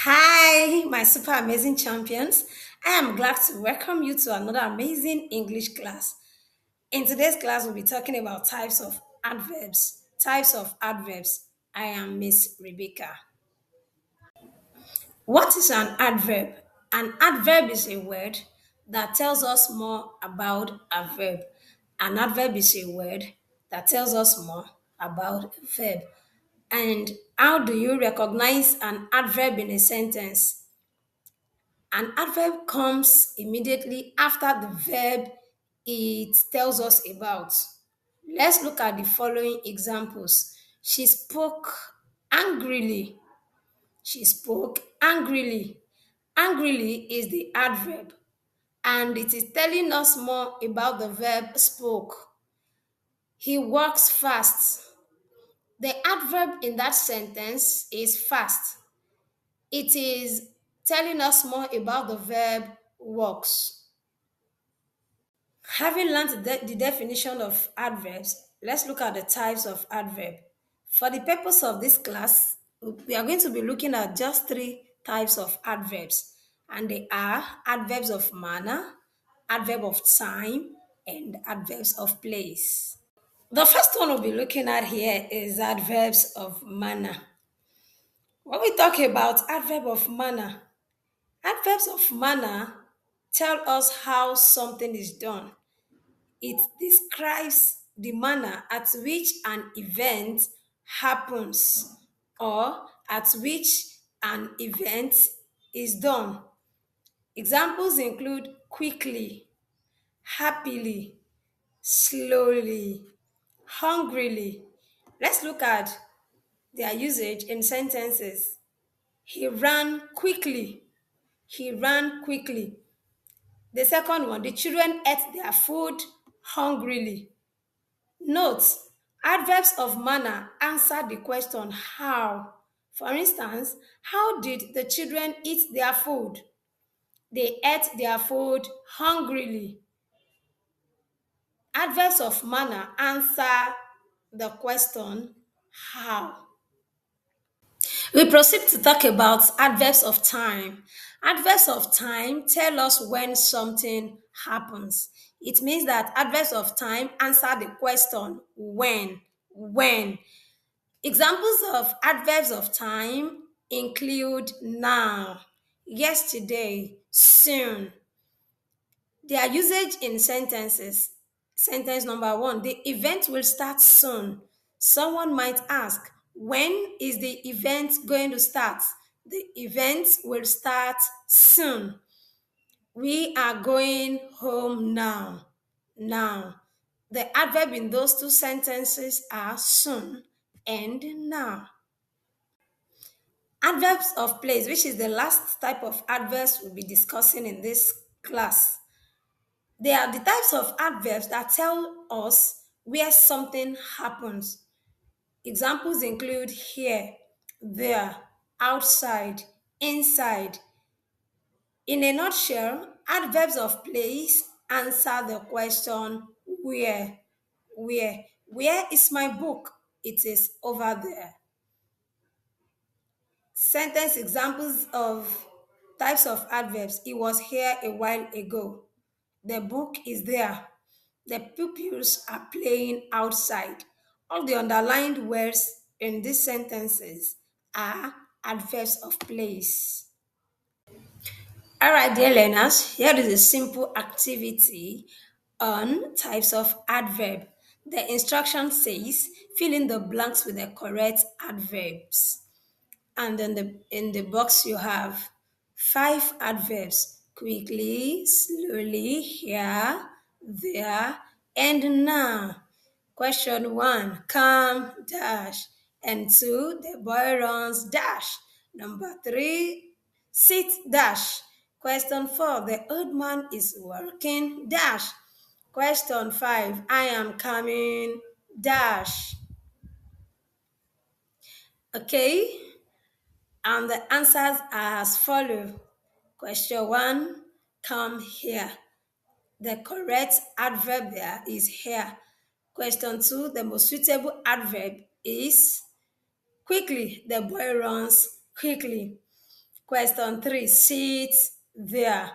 Hi, my super amazing champions. I am glad to welcome you to another amazing English class. In today's class, we'll be talking about types of adverbs. Types of adverbs. I am Miss Rebecca. What is an adverb? An adverb is a word that tells us more about a verb. An adverb is a word that tells us more about a verb. And how do you recognize an adverb in a sentence? An adverb comes immediately after the verb it tells us about. Let's look at the following examples. She spoke angrily. She spoke angrily. Angrily is the adverb, and it is telling us more about the verb spoke. He walks fast. The adverb in that sentence is fast. It is telling us more about the verb walks. Having learned the definition of adverbs, let's look at the types of adverb. For the purpose of this class, we are going to be looking at just three types of adverbs, and they are adverbs of manner, adverb of time, and adverbs of place. The first one we'll be looking at here is adverbs of manner. When we talk about adverb of manner, adverbs of manner tell us how something is done. It describes the manner at which an event happens or at which an event is done. Examples include quickly, happily, slowly, hungrily. Let's look at their usage in sentences. He ran quickly. He ran quickly. The second one, the children ate their food hungrily. Note, adverbs of manner answer the question how. For instance, how did the children eat their food? They ate their food hungrily. Adverbs of manner answer the question how. We proceed to talk about adverbs of time. Adverbs of time tell us when something happens. It means that adverbs of time answer the question when. When. Examples of adverbs of time include now, yesterday, soon. Their usage in sentences. Sentence number one, the event will start soon. Someone might ask, when is the event going to start? The event will start soon. We are going home now. Now. The adverb in those two sentences are soon and now. Adverbs of place, which is the last type of adverbs we'll be discussing in this class. They are the types of adverbs that tell us where something happens. Examples include here, there, outside, inside. In a nutshell, adverbs of place answer the question where. Where? Where is my book? It is over there. Sentence examples of types of adverbs. It was here a while ago. The book is there. The pupils are playing outside. All the underlined words in these sentences are adverbs of place. All right, dear learners, here is a simple activity on types of adverb. The instruction says fill in the blanks with the correct adverbs. And then in the box you have five adverbs: quickly, slowly, here, there, and now. Question one, come, dash. And two, the boy runs, dash. Number three, sit, dash. Question four, the old man is working, dash. Question five, I am coming, dash. Okay? And the answers are as follow. Question one, come here. The correct adverb there is here. Question two, the most suitable adverb is quickly. The boy runs quickly. Question 3, sit there.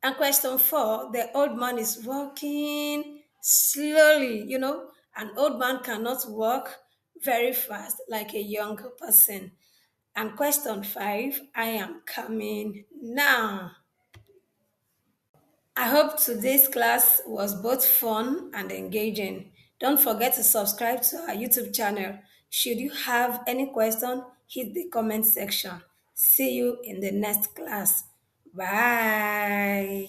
And question 4, the old man is walking slowly. An old man cannot walk very fast like a young person. And question 5, I am coming now. I hope today's class was both fun and engaging. Don't forget to subscribe to our YouTube channel. Should you have any question, hit the comment section. See you in the next class. Bye.